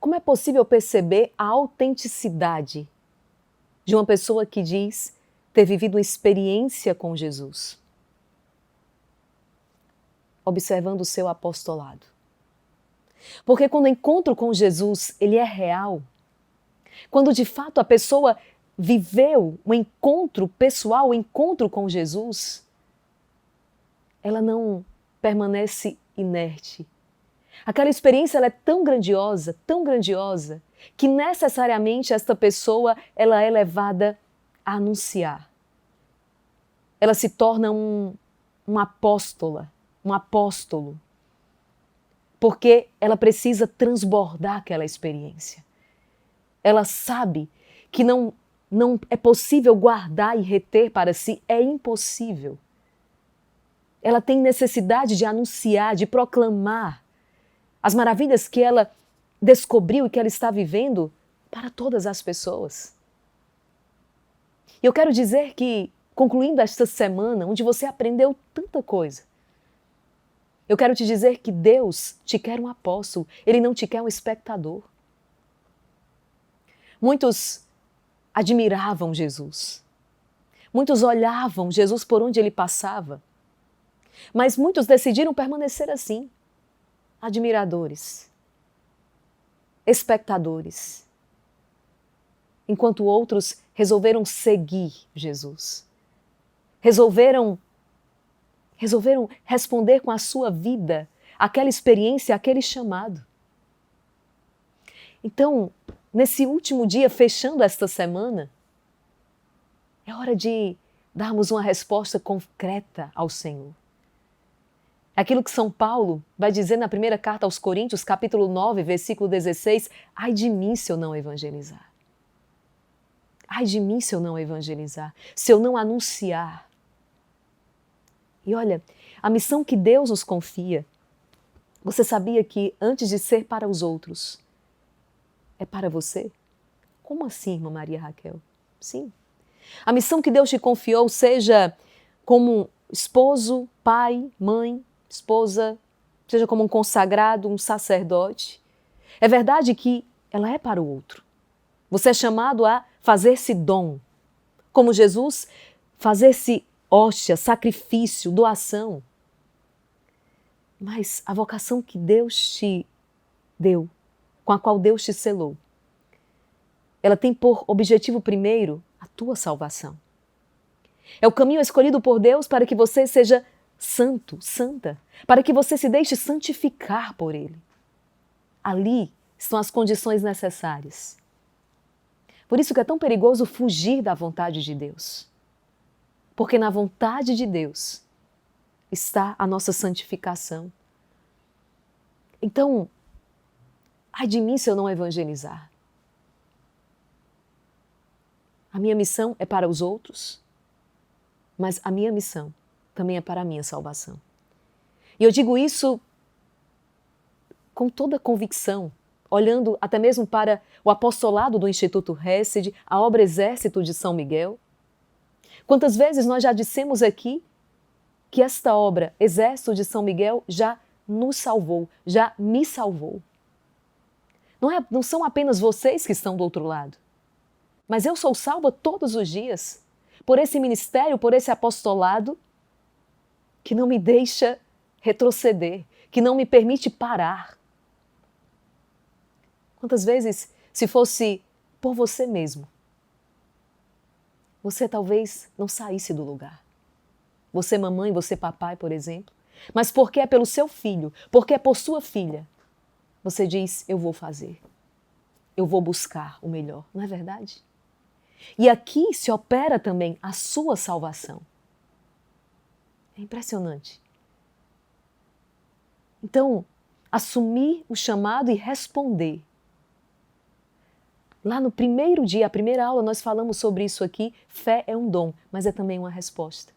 Como é possível perceber a autenticidade de uma pessoa que diz ter vivido uma experiência com Jesus? Observando o seu apostolado. Porque quando o encontro com Jesus, ele é real, quando de fato a pessoa viveu um encontro pessoal, um encontro com Jesus, ela não permanece inerte. Aquela experiência ela é tão grandiosa, que necessariamente esta pessoa ela é levada a anunciar. Ela se torna uma apóstola, um apóstolo, porque ela precisa transbordar aquela experiência. Ela sabe que não é possível guardar e reter para si, é impossível. Ela tem necessidade de anunciar, de proclamar as maravilhas que ela descobriu e que ela está vivendo para todas as pessoas. E eu quero dizer que, concluindo esta semana, onde você aprendeu tanta coisa, eu quero te dizer que Deus te quer um apóstolo, Ele não te quer um espectador. Muitos admiravam Jesus. Muitos olhavam Jesus por onde ele passava. Mas muitos decidiram permanecer assim, admiradores, espectadores, enquanto outros resolveram seguir Jesus. Resolveram responder com a sua vida aquela experiência, aquele chamado. Então, nesse último dia, fechando esta semana, é hora de darmos uma resposta concreta ao Senhor. Aquilo que São Paulo vai dizer na primeira carta aos Coríntios, capítulo 9, versículo 16, ai de mim se eu não evangelizar. Ai de mim se eu não evangelizar, se eu não anunciar. E olha, a missão que Deus nos confia, você sabia que antes de ser para os outros, é para você? Como assim, irmã Maria Raquel? Sim. A missão que Deus te confiou, seja como esposo, pai, mãe, esposa, seja como um consagrado, um sacerdote. É verdade que ela é para o outro. Você é chamado a fazer-se dom. Como Jesus, fazer-se hóstia, sacrifício, doação. Mas a vocação que Deus te deu, com a qual Deus te selou, ela tem por objetivo primeiro a tua salvação. É o caminho escolhido por Deus para que você seja santo, santa, para que você se deixe santificar por Ele. Ali estão as condições necessárias. Por isso que é tão perigoso fugir da vontade de Deus. Porque na vontade de Deus está a nossa santificação. Então, ai de mim se eu não evangelizar. A minha missão é para os outros, mas a minha missão também é para a minha salvação. E eu digo isso com toda convicção, olhando até mesmo para o apostolado do Instituto Hesed, a obra Exército de São Miguel. Quantas vezes nós já dissemos aqui que esta obra, Exército de São Miguel, já nos salvou, já me salvou. Não são apenas vocês que estão do outro lado, mas eu sou salva todos os dias por esse ministério, por esse apostolado que não me deixa retroceder, que não me permite parar. Quantas vezes, se fosse por você mesmo, você talvez não saísse do lugar. Você mamãe, você papai, por exemplo, mas porque é pelo seu filho, porque é por sua filha, você diz, eu vou fazer, eu vou buscar o melhor, não é verdade? E aqui se opera também a sua salvação. É impressionante. Então, assumir o chamado e responder. Lá no primeiro dia, a primeira aula, nós falamos sobre isso aqui. Fé é um dom, mas é também uma resposta.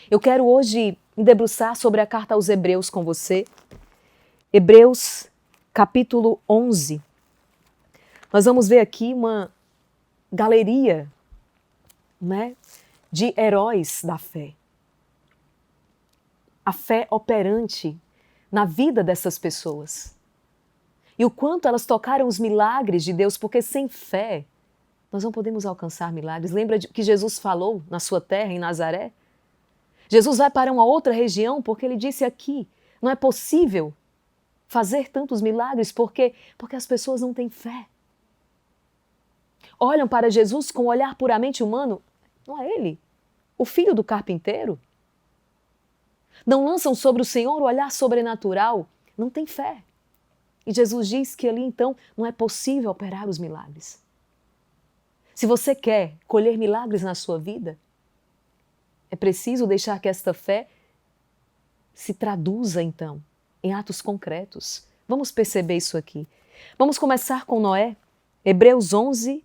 Eu quero hoje me debruçar sobre a carta aos Hebreus com você. Hebreus, capítulo 11. Nós vamos ver aqui uma galeria, né, de heróis da fé. A fé operante na vida dessas pessoas. e o quanto elas tocaram os milagres de Deus, porque sem fé nós não podemos alcançar milagres. Lembra que Jesus falou na sua terra, em Nazaré? Jesus vai para uma outra região porque ele disse aqui, não é possível fazer tantos milagres porque as pessoas não têm fé. Olham para Jesus com um olhar puramente humano, não é ele, o filho do carpinteiro. Não lançam sobre o Senhor o olhar sobrenatural, não tem fé. E Jesus diz que ali então não é possível operar os milagres. Se você quer colher milagres na sua vida, é preciso deixar que esta fé se traduza então em atos concretos. Vamos perceber isso aqui. Vamos começar com Noé, Hebreus 11,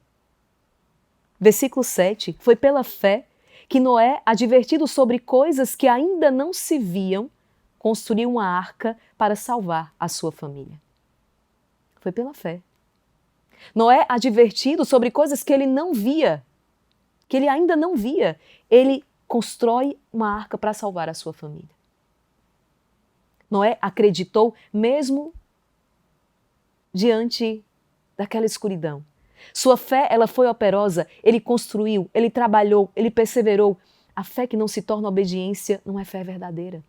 versículo 7. Foi pela fé que Noé, advertido sobre coisas que ainda não se viam, construiu uma arca para salvar a sua família. Foi pela fé. Noé, advertido sobre coisas que ele não via, que ele ainda não via, ele constrói uma arca para salvar a sua família. Noé acreditou mesmo diante daquela escuridão. Sua fé, ela foi operosa, ele construiu, ele trabalhou, ele perseverou. A fé que não se torna obediência não é fé verdadeira.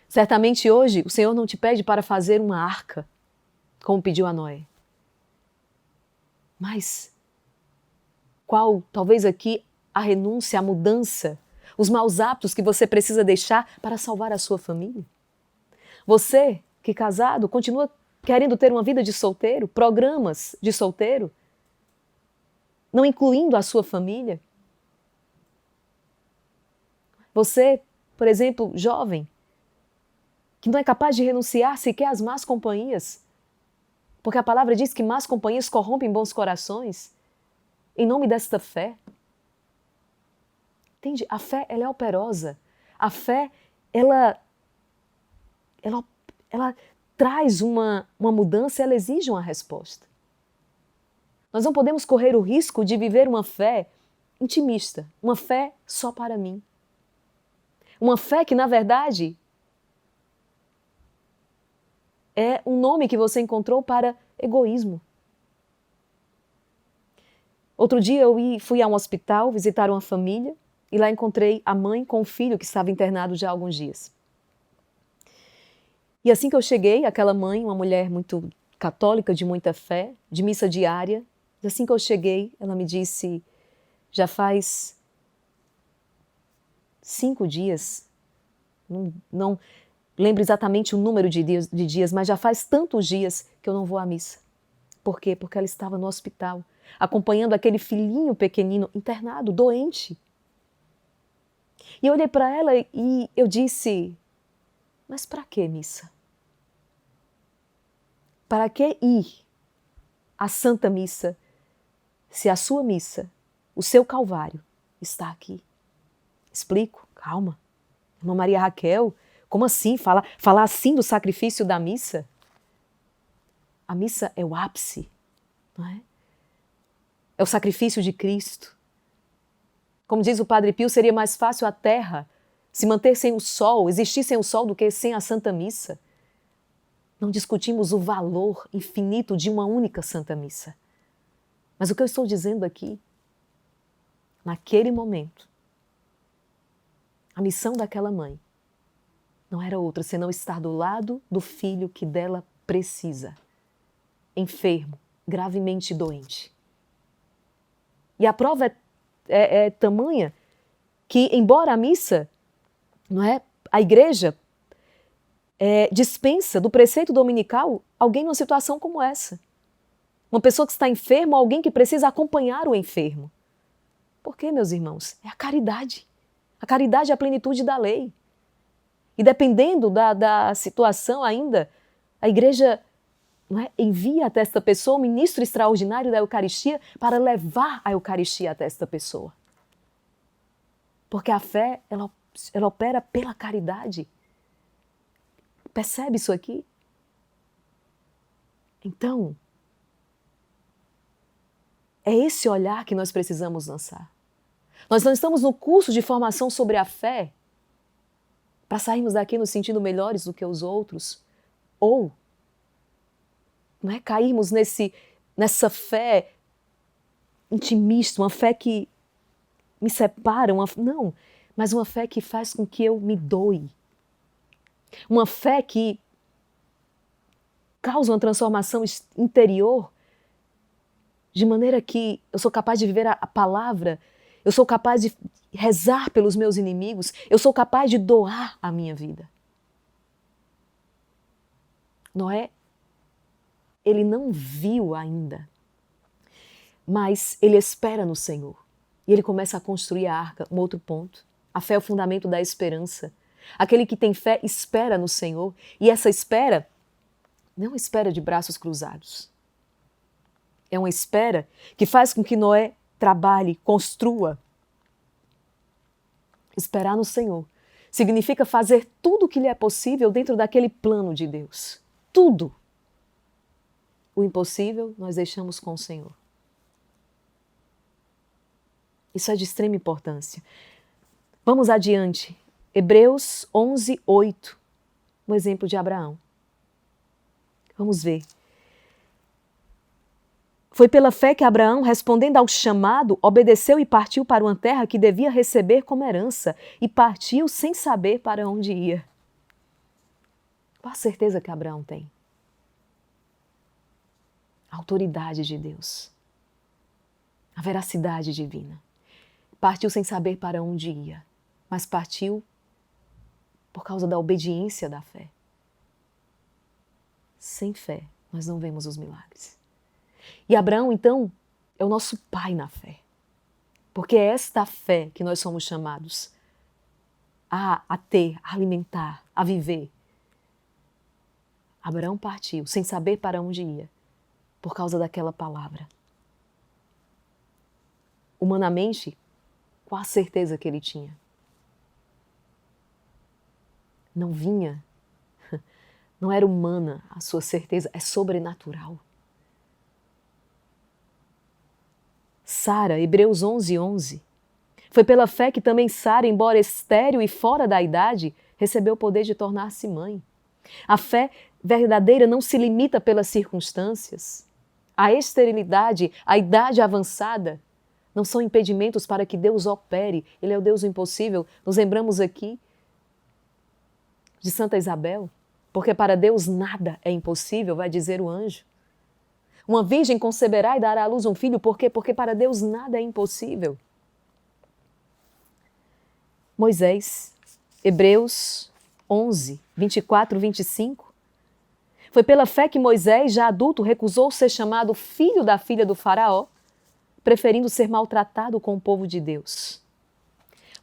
Certamente hoje o Senhor não te pede para fazer uma arca, como pediu a Noé. Mas qual, talvez aqui, a renúncia, a mudança, os maus hábitos que você precisa deixar para salvar a sua família? Você, que casado, continua querendo ter uma vida de solteiro, programas de solteiro, não incluindo a sua família? Você, por exemplo, jovem, que não é capaz de renunciar sequer às más companhias, porque a palavra diz que más companhias corrompem bons corações, em nome desta fé. Entende? A fé, ela é operosa. A fé, ela traz uma mudança, ela exige uma resposta. Nós não podemos correr o risco de viver uma fé intimista, uma fé só para mim. Uma fé que, na verdade, é um nome que você encontrou para egoísmo. Outro dia eu fui a um hospital visitar uma família e lá encontrei a mãe com o filho que estava internado já há alguns dias. E assim que eu cheguei, aquela mãe, uma mulher muito católica, de muita fé, de missa diária, e assim que eu cheguei, ela me disse, já faz 5 dias, não lembro exatamente o número de dias, mas já faz tantos dias que eu não vou à missa. Por quê? Porque ela estava no hospital, acompanhando aquele filhinho pequenino, internado, doente. E eu olhei para ela e eu disse, mas para que missa? Para que ir à Santa Missa se a sua missa, o seu Calvário, está aqui? Explico, calma. Irmã Maria Raquel, como assim? Falar assim do sacrifício da missa? A missa é o ápice, não é? É o sacrifício de Cristo. Como diz o Padre Pio, seria mais fácil a terra se manter sem o sol, existir sem o sol, do que sem a Santa Missa. Não discutimos o valor infinito de uma única Santa Missa. Mas o que eu estou dizendo aqui, naquele momento, a missão daquela mãe não era outra senão estar do lado do filho que dela precisa, enfermo, gravemente doente. E a prova é tamanha que, embora a missa, não é, a igreja dispensa do preceito dominical alguém numa situação como essa. Uma pessoa que está enferma, alguém que precisa acompanhar o enfermo. Por quê, meus irmãos? É a caridade. A caridade é a plenitude da lei. E dependendo da situação ainda, a igreja envia até esta pessoa um ministro extraordinário da Eucaristia para levar a Eucaristia até esta pessoa. Porque a fé, ela opera pela caridade. Percebe isso aqui? Então, é esse olhar que nós precisamos lançar. Nós não estamos no curso de formação sobre a fé para sairmos daqui nos sentindo melhores do que os outros, ou não é cairmos nessa fé intimista, uma fé que me separa, não, mas uma fé que faz com que eu me doe. Uma fé que causa uma transformação interior, de maneira que eu sou capaz de viver a palavra, eu sou capaz de rezar pelos meus inimigos, eu sou capaz de doar a minha vida. Noé, ele não viu ainda, mas ele espera no Senhor. E ele começa a construir a arca, um outro ponto. A fé é o fundamento da esperança. Aquele que tem fé espera no Senhor, e essa espera não espera de braços cruzados. É uma espera que faz com que Noé trabalhe, construa. Esperar no Senhor significa fazer tudo o que lhe é possível dentro daquele plano de Deus. Tudo. O impossível nós deixamos com o Senhor. Isso é de extrema importância. Vamos adiante. Hebreus 11, 8. Um exemplo de Abraão. Vamos ver. Foi pela fé que Abraão, respondendo ao chamado, obedeceu e partiu para uma terra que devia receber como herança, e partiu sem saber para onde ia. Qual a certeza que Abraão tem? A autoridade de Deus. A veracidade divina. Partiu sem saber para onde ia, mas partiu por causa da obediência da fé. Sem fé, nós não vemos os milagres. E Abraão, então, é o nosso pai na fé. Porque é esta fé que nós somos chamados a ter, a alimentar, a viver. Abraão partiu sem saber para onde ia, por causa daquela palavra. Humanamente, qual a certeza que ele tinha? Não vinha, não era humana a sua certeza, é sobrenatural. Sara, Hebreus 11, 11. Foi pela fé que também Sara, embora estéril e fora da idade, recebeu o poder de tornar-se mãe. A fé verdadeira não se limita pelas circunstâncias. A esterilidade, a idade avançada, não são impedimentos para que Deus opere. Ele é o Deus do impossível. Nos lembramos aqui de Santa Isabel, porque para Deus nada é impossível, vai dizer o anjo. Uma virgem conceberá e dará à luz um filho, por quê? Porque para Deus nada é impossível. Moisés, Hebreus 11, 24, 25. Foi pela fé que Moisés, já adulto, recusou ser chamado filho da filha do faraó, preferindo ser maltratado com o povo de Deus.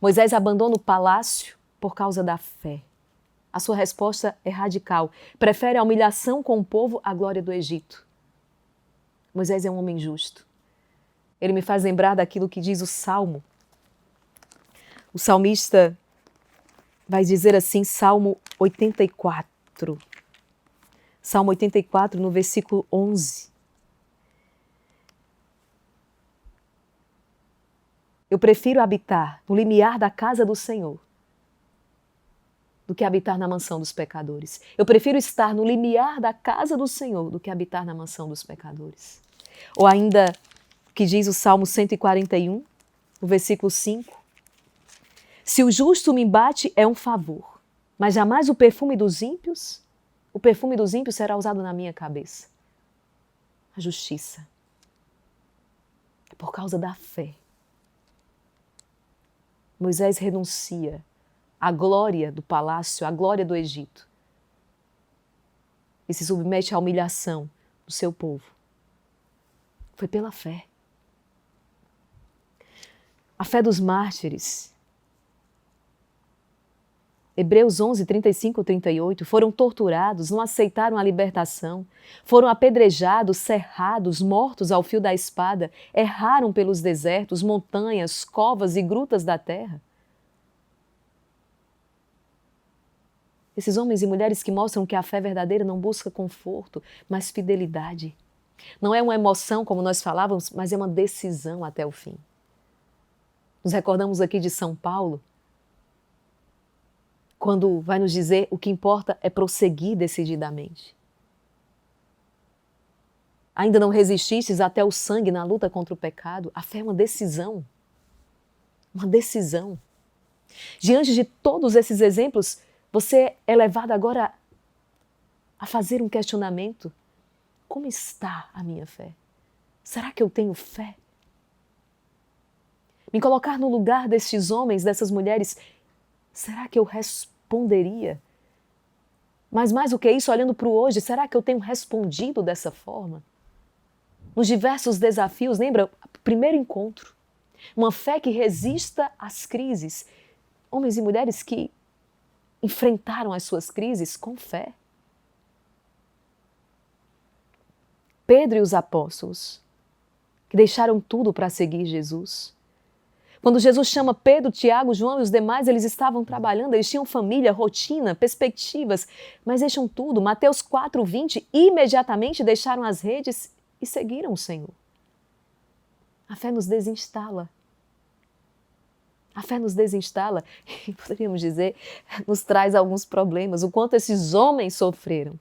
Moisés abandona o palácio por causa da fé. A sua resposta é radical. Prefere a humilhação com o povo à glória do Egito. Moisés é um homem justo. Ele me faz lembrar daquilo que diz o Salmo. O salmista vai dizer assim, Salmo 84. Salmo 84, no versículo 11. Eu prefiro habitar no limiar da casa do Senhor do que habitar na mansão dos pecadores. Eu prefiro estar no limiar da casa do Senhor do que habitar na mansão dos pecadores. Ou ainda, que diz o Salmo 141, no versículo 5. Se o justo me bate, é um favor, mas jamais o perfume dos ímpios será usado na minha cabeça. A justiça. É por causa da fé. Moisés renuncia à glória do palácio, à glória do Egito, e se submete à humilhação do seu povo. Foi pela fé. A fé dos mártires. Hebreus 11, 35 e 38, foram torturados, não aceitaram a libertação, foram apedrejados, cerrados, mortos ao fio da espada, erraram pelos desertos, montanhas, covas e grutas da terra. Esses homens e mulheres que mostram que a fé verdadeira não busca conforto, mas fidelidade. Não é uma emoção, como nós falávamos, mas é uma decisão até o fim. Nos recordamos aqui de São Paulo, quando vai nos dizer o que importa é prosseguir decididamente. Ainda não resististes até o sangue na luta contra o pecado? A fé é uma decisão. Uma decisão. Diante de todos esses exemplos, você é levado agora a fazer um questionamento. Como está a minha fé? Será que eu tenho fé? Me colocar no lugar destes homens, dessas mulheres, será que eu responderia? Mas mais do que isso, olhando para o hoje, será que eu tenho respondido dessa forma? Nos diversos desafios, lembra? Primeiro encontro. Uma fé que resista às crises. Homens e mulheres que enfrentaram as suas crises com fé. Pedro e os apóstolos, que deixaram tudo para seguir Jesus. Quando Jesus chama Pedro, Tiago, João e os demais, eles estavam trabalhando, eles tinham família, rotina, perspectivas, mas deixam tudo. Mateus 4:20, imediatamente deixaram as redes e seguiram o Senhor. A fé nos desinstala. A fé nos desinstala e, poderíamos dizer, nos traz alguns problemas. O quanto esses homens sofreram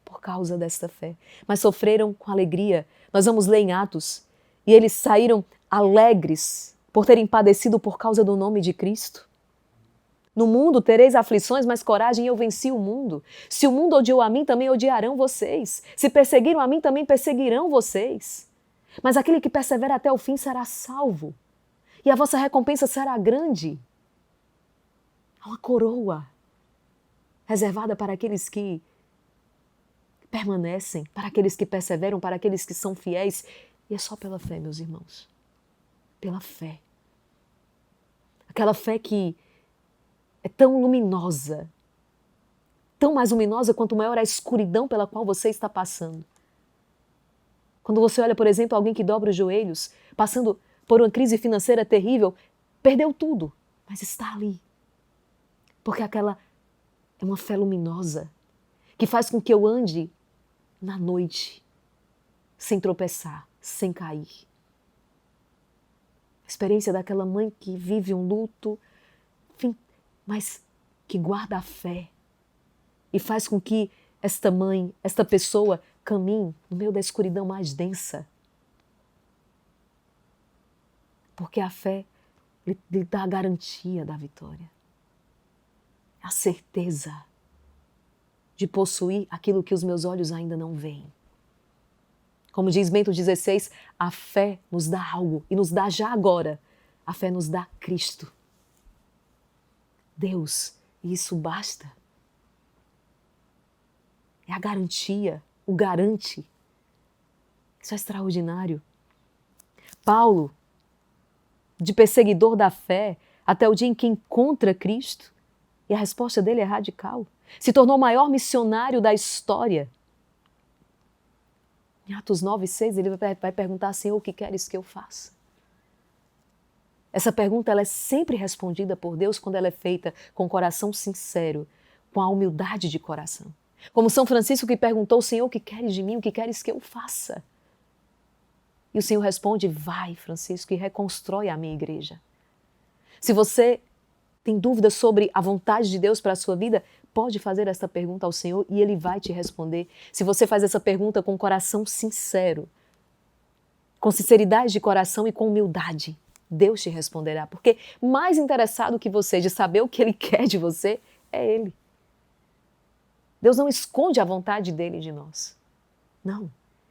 por causa desta fé. Mas sofreram com alegria. Nós vamos ler em Atos. E eles saíram alegres por terem padecido por causa do nome de Cristo. No mundo tereis aflições, mas coragem, eu venci o mundo. Se o mundo odiou a mim, também odiarão vocês. Se perseguiram a mim, também perseguirão vocês. Mas aquele que persevera até o fim será salvo. E a vossa recompensa será grande. Há uma coroa reservada para aqueles que permanecem, para aqueles que perseveram, para aqueles que são fiéis. E é só pela fé, meus irmãos. Pela fé. Aquela fé que é tão luminosa, tão mais luminosa quanto maior a escuridão pela qual você está passando. Quando você olha, por exemplo, alguém que dobra os joelhos, passando por uma crise financeira terrível, perdeu tudo, mas está ali. Porque aquela é uma fé luminosa, que faz com que eu ande na noite, sem tropeçar, sem cair. A experiência daquela mãe que vive um luto, enfim, mas que guarda a fé e faz com que esta mãe, esta pessoa, caminhe no meio da escuridão mais densa. Porque a fé lhe dá a garantia da vitória. A certeza de possuir aquilo que os meus olhos ainda não veem. Como diz Bento XVI, a fé nos dá algo e nos dá já agora. A fé nos dá Cristo. Deus, e isso basta. É a garantia, o garante. Isso é extraordinário. Paulo, de perseguidor da fé, até o dia em que encontra Cristo, e a resposta dele é radical. Se tornou o maior missionário da história. Em Atos 9:6, ele vai perguntar, Senhor, o que queres que eu faça? Essa pergunta ela é sempre respondida por Deus quando ela é feita com o coração sincero, com a humildade de coração. Como São Francisco que perguntou, Senhor, o que queres de mim? O que queres que eu faça? E o Senhor responde, vai, Francisco, e reconstrói a minha igreja. Se você tem dúvidas sobre a vontade de Deus para a sua vida, pode fazer essa pergunta ao Senhor e Ele vai te responder. Se você faz essa pergunta com um coração sincero, com sinceridade de coração e com humildade, Deus te responderá. Porque mais interessado que você de saber o que Ele quer de você, é Ele. Deus não esconde a vontade dEle de nós. Não.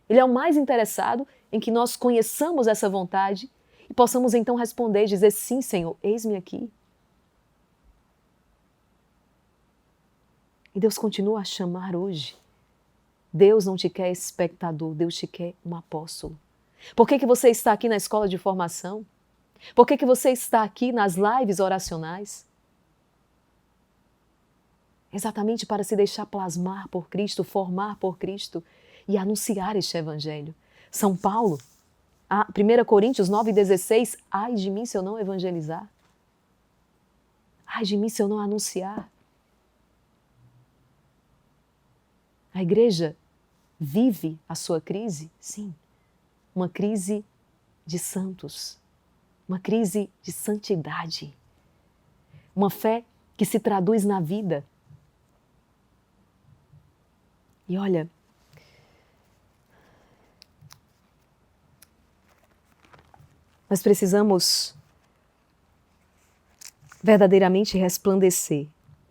Ele é o mais interessado em que nós conheçamos essa vontade e possamos então responder e dizer, sim, Senhor, eis-me aqui. E Deus continua a chamar hoje. Deus não te quer espectador, Deus te quer um apóstolo. Por que você está aqui na escola de formação? Por que você está aqui nas lives oracionais? Exatamente para se deixar plasmar por Cristo, formar por Cristo e anunciar este evangelho. São Paulo, 1 Coríntios 9:16, ai de mim se eu não evangelizar. Ai de mim se eu não anunciar. A igreja vive a sua crise? Sim. Uma crise de santos. Uma crise de santidade. Uma fé que se traduz na vida. E olha, Nós precisamos verdadeiramente resplandecer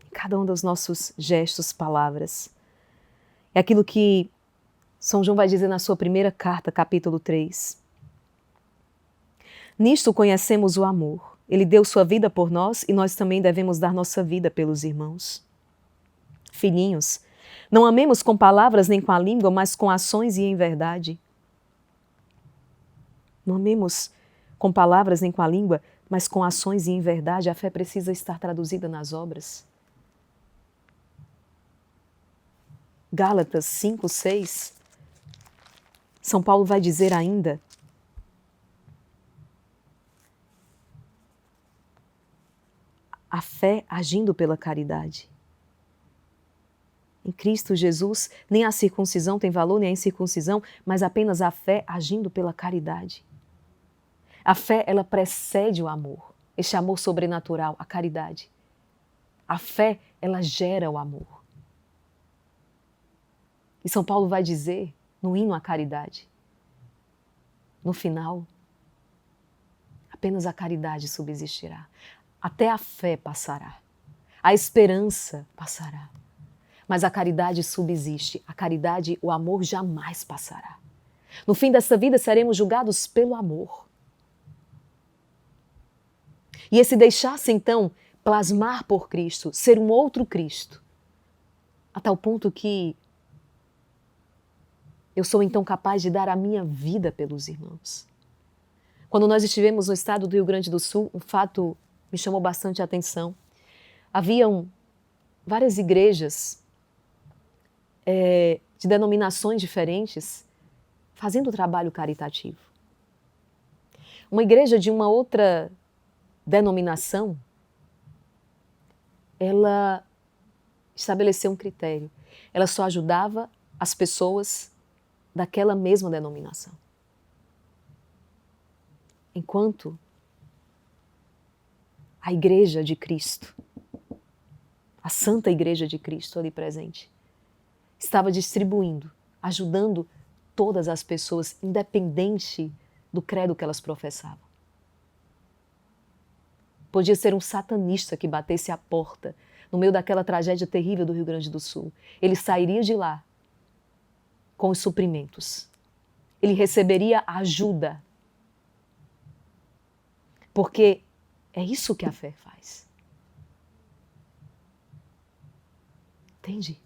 em cada um dos nossos gestos, palavras. É aquilo que São João vai dizer na sua primeira carta, capítulo 3. Nisto conhecemos o amor. Ele deu sua vida por nós e nós também devemos dar nossa vida pelos irmãos. Filhinhos, não amemos com palavras nem com a língua, mas com ações e em verdade. Não amemos com palavras nem com a língua, mas com ações e em verdade. A fé precisa estar traduzida nas obras. Gálatas 5, 6. São Paulo vai dizer ainda: a fé agindo pela caridade. Em Cristo Jesus, nem a circuncisão tem valor, nem a incircuncisão, mas apenas a fé agindo pela caridade. A fé, ela precede o amor, este amor sobrenatural, a caridade. A fé, ela gera o amor. E São Paulo vai dizer, no hino à caridade, no final, apenas a caridade subsistirá. Até a fé passará, a esperança passará, mas a caridade subsiste. A caridade, o amor jamais passará. No fim desta vida seremos julgados pelo amor. E esse deixar-se então plasmar por Cristo, ser um outro Cristo, a tal ponto que eu sou então capaz de dar a minha vida pelos irmãos. Quando nós estivemos no estado do Rio Grande do Sul, um fato me chamou bastante a atenção. Haviam várias igrejas de denominações diferentes fazendo trabalho caritativo. Uma igreja de uma outra denominação, ela estabeleceu um critério. Ela só ajudava as pessoas daquela mesma denominação. Enquanto a Igreja de Cristo, a Santa Igreja de Cristo ali presente, estava distribuindo, ajudando todas as pessoas, independente do credo que elas professavam. Podia ser um satanista que batesse a porta no meio daquela tragédia terrível do Rio Grande do Sul. Ele sairia de lá com os suprimentos. Ele receberia ajuda. Porque é isso que a fé faz. Entende?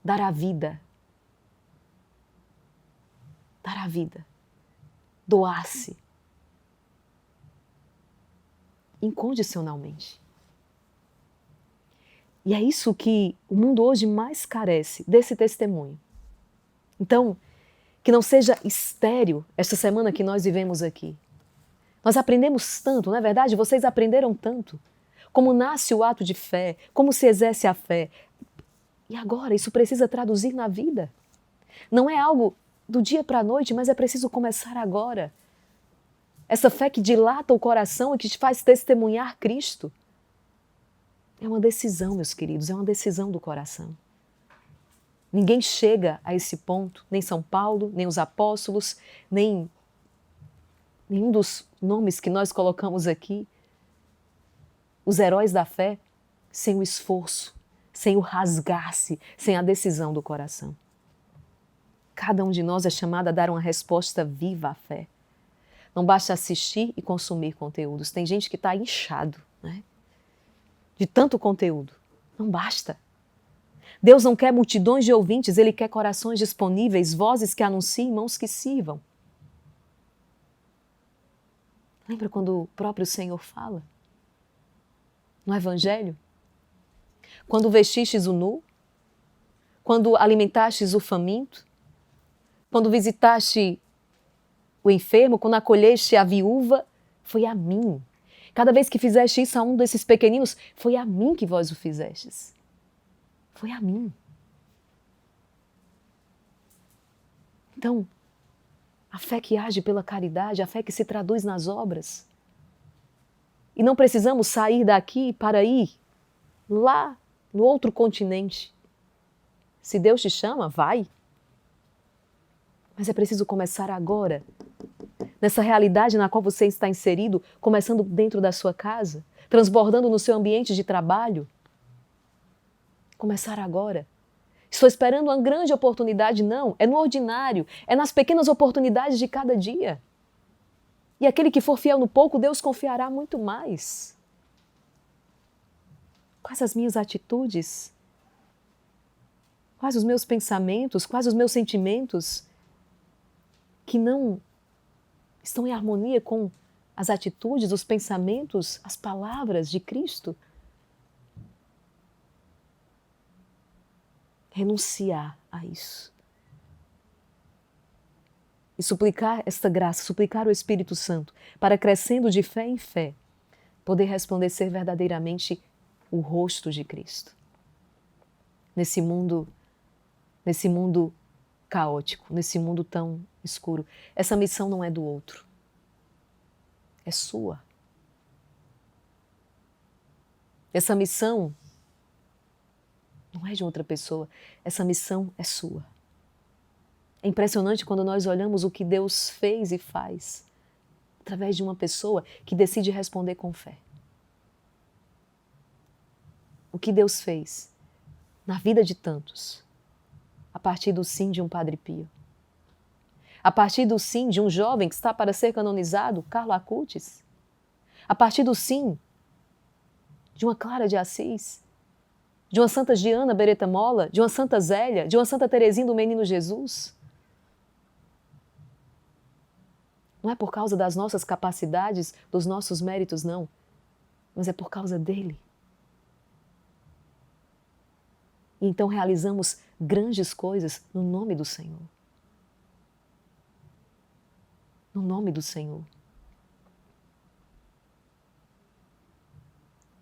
Dar a vida. Dar a vida. Doar-se. Incondicionalmente. E é isso que o mundo hoje mais carece, desse testemunho. Então, que não seja estéril esta semana que nós vivemos aqui. Nós aprendemos tanto, não é verdade? Vocês aprenderam tanto. Como nasce o ato de fé, como se exerce a fé. E agora, isso precisa traduzir na vida. Não é algo do dia para a noite, mas é preciso começar agora. Essa fé que dilata o coração e que te faz testemunhar Cristo. É uma decisão, meus queridos, é uma decisão do coração. Ninguém chega a esse ponto, nem São Paulo, nem os apóstolos, nem nenhum dos nomes que nós colocamos aqui, os heróis da fé, sem o esforço, sem o rasgar-se, sem a decisão do coração. Cada um de nós é chamado a dar uma resposta viva à fé. Não basta assistir e consumir conteúdos. Tem gente que está inchado, né? De tanto conteúdo. Não basta. Deus não quer multidões de ouvintes, Ele quer corações disponíveis, vozes que anunciem, mãos que sirvam. Lembra quando o próprio Senhor fala? No Evangelho? Quando vestistes o nu? Quando alimentastes o faminto? Quando visitaste o enfermo? Quando acolheste a viúva? Foi a mim. Cada vez que fizeste isso a um desses pequeninos, foi a mim que vós o fizestes. Foi a mim. Então, a fé que age pela caridade, a fé que se traduz nas obras. E não precisamos sair daqui para ir lá no outro continente. Se Deus te chama, vai. Mas é preciso começar agora, nessa realidade na qual você está inserido, começando dentro da sua casa, transbordando no seu ambiente de trabalho? Começar agora. Estou esperando uma grande oportunidade? Não, é no ordinário, é nas pequenas oportunidades de cada dia. E aquele que for fiel no pouco, Deus confiará muito mais. Quais as minhas atitudes? Quais os meus pensamentos? Quais os meus sentimentos que não estão em harmonia com as atitudes, os pensamentos, as palavras de Cristo? Renunciar a isso. E suplicar esta graça, suplicar o Espírito Santo, para crescendo de fé em fé, poder resplandecer verdadeiramente o rosto de Cristo. Nesse mundo caótico, nesse mundo tão escuro. Essa missão não é do outro. É sua. Essa missão não é de outra pessoa. Essa missão é sua. É impressionante quando nós olhamos o que Deus fez e faz através de uma pessoa que decide responder com fé. O que Deus fez na vida de tantos, a partir do sim de um Padre Pio, a partir do sim de um jovem que está para ser canonizado, Carlo Acutis, a partir do sim de uma Clara de Assis, de uma Santa Diana Beretta Molla, de uma Santa Zélia, de uma Santa Teresinha do Menino Jesus. Não é por causa das nossas capacidades, dos nossos méritos, não, mas é por causa dele. E então realizamos grandes coisas no nome do Senhor. No nome do Senhor.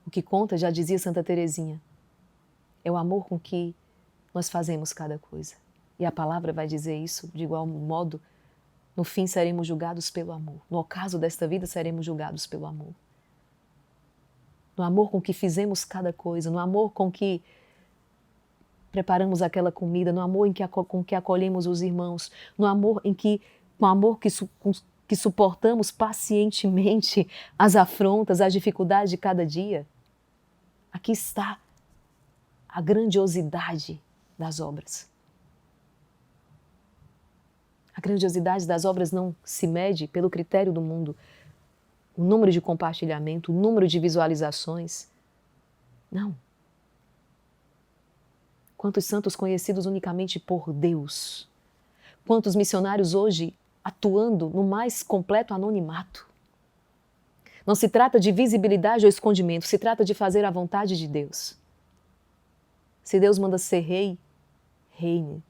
O que conta, já dizia Santa Teresinha, é o amor com que nós fazemos cada coisa. E a palavra vai dizer isso de igual modo. No fim seremos julgados pelo amor. No ocaso desta vida seremos julgados pelo amor. No amor com que fizemos cada coisa, no amor com que preparamos aquela comida, no amor com que acolhemos os irmãos, no amor que suportamos pacientemente as afrontas, as dificuldades de cada dia. Aqui está a grandiosidade das obras. A grandiosidade das obras não se mede pelo critério do mundo, o número de compartilhamento, o número de visualizações. Não. Quantos santos conhecidos unicamente por Deus? Quantos missionários hoje atuando no mais completo anonimato? Não se trata de visibilidade ou escondimento, se trata de fazer a vontade de Deus. Se Deus manda ser rei, reine.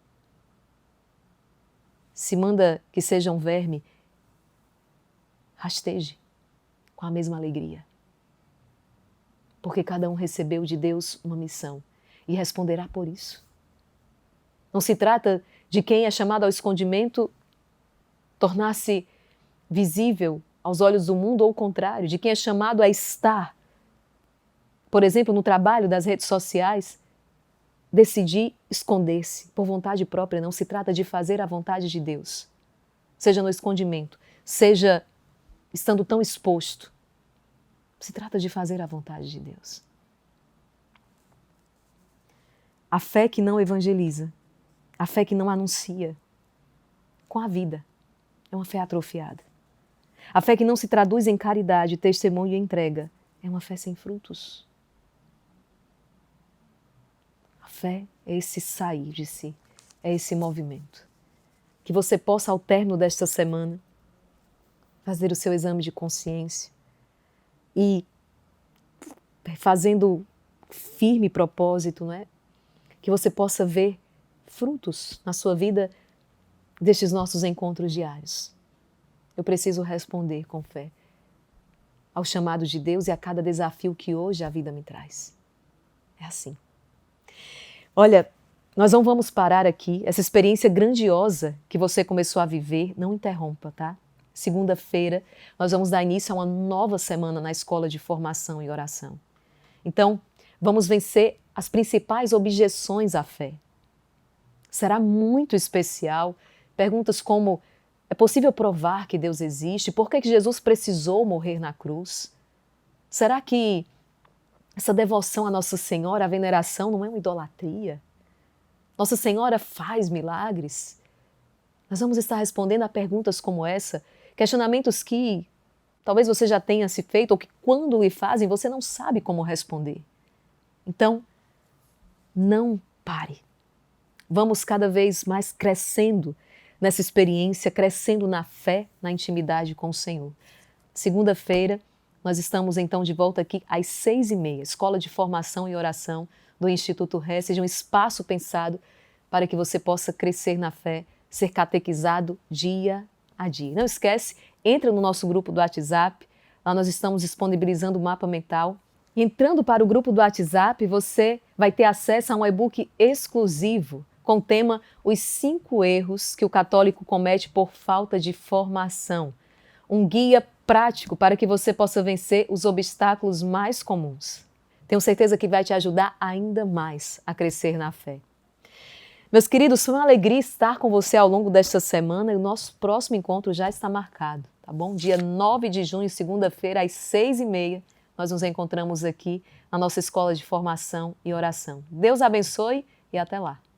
Se manda que seja um verme, rasteje com a mesma alegria. Porque cada um recebeu de Deus uma missão e responderá por isso. Não se trata de quem é chamado ao escondimento tornar-se visível aos olhos do mundo, ou o contrário, de quem é chamado a estar, por exemplo, no trabalho das redes sociais, decidir esconder-se por vontade própria. Não se trata de fazer a vontade de Deus, seja no escondimento, seja estando tão exposto. Se trata de fazer a vontade de Deus. A fé que não evangeliza, a fé que não anuncia com a vida, é uma fé atrofiada. A fé que não se traduz em caridade, testemunho e entrega, é uma fé sem frutos. A fé é esse sair de si, é esse movimento. Que você possa, ao término desta semana, fazer o seu exame de consciência e, fazendo firme propósito, não é? Que você possa ver frutos na sua vida destes nossos encontros diários. Eu preciso responder com fé ao chamado de Deus e a cada desafio que hoje a vida me traz. É assim. Olha, nós não vamos parar aqui. Essa experiência grandiosa que você começou a viver, não interrompa, tá? Segunda-feira, nós vamos dar início a uma nova semana na Escola de Formação e Oração. Então, vamos vencer as principais objeções à fé. Será muito especial. Perguntas como: É possível provar que Deus existe? Por que Jesus precisou morrer na cruz? Será que essa devoção à Nossa Senhora, a veneração, não é uma idolatria? Nossa Senhora faz milagres? Nós vamos estar respondendo a perguntas como essa, questionamentos que talvez você já tenha se feito ou que quando lhe fazem você não sabe como responder. Então, não pare. Vamos cada vez mais crescendo nessa experiência, crescendo na fé, na intimidade com o Senhor. Segunda-feira, nós estamos então de volta aqui às 6h30, Escola de Formação e Oração do Instituto Ré, seja um espaço pensado para que você possa crescer na fé, ser catequizado dia a dia. Não esquece, entra no nosso grupo do WhatsApp, lá nós estamos disponibilizando o mapa mental. E entrando para o grupo do WhatsApp, você vai ter acesso a um e-book exclusivo com o tema Os 5 erros que o católico comete por falta de formação. Um guia prático para que você possa vencer os obstáculos mais comuns. Tenho certeza que vai te ajudar ainda mais a crescer na fé. Meus queridos, foi uma alegria estar com você ao longo desta semana e o nosso próximo encontro já está marcado, tá bom? Dia 9 de junho, segunda-feira, às 6h30, nós nos encontramos aqui na nossa Escola de Formação e Oração. Deus abençoe e até lá!